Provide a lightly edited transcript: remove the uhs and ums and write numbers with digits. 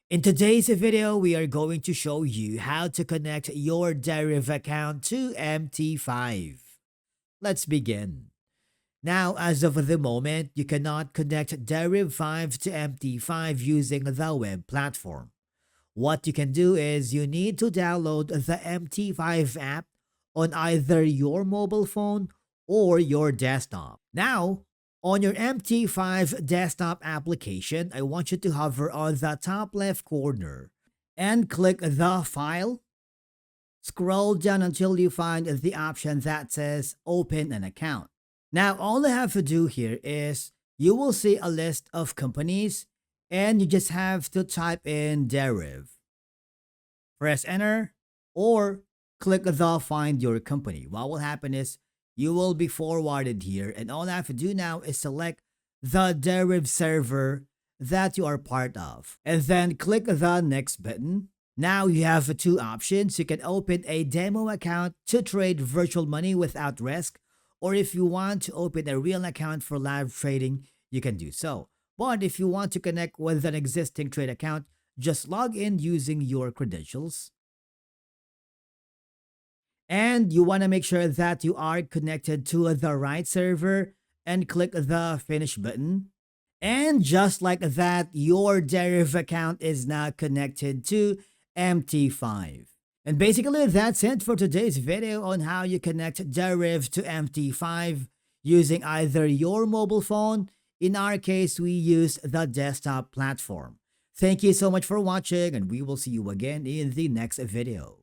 In today's video, we are going to show you how to connect your Deriv account to MT5. Let's begin. Now, as of the moment, you cannot connect Deriv 5 to MT5 using the web platform. What you can do is you need to download the MT5 app on either your mobile phone or your desktop. Now, on your MT5 desktop application, I want you to hover on the top left corner and click the file. Scroll down until you find the option that says open an account. Now, all I have to do here is you will see a list of companies and you just have to type in Deriv. Press enter or click the find your company. What will happen is you will be forwarded here and all I have to do now is select the Deriv server that you are part of and then click the next button. Now you have two options. You can open a demo account to trade virtual money without risk, or if you want to open a real account for live trading, you can do so. But if you want to connect with an existing trade account, just log in using your credentials. And you want to make sure that you are connected to the right server and click the finish button. And just like that, your Deriv account is now connected to MT5. And basically, that's it for today's video on how you connect Deriv to MT5 using either your mobile phone. In our case, we use the desktop platform. Thank you so much for watching, and we will see you again in the next video.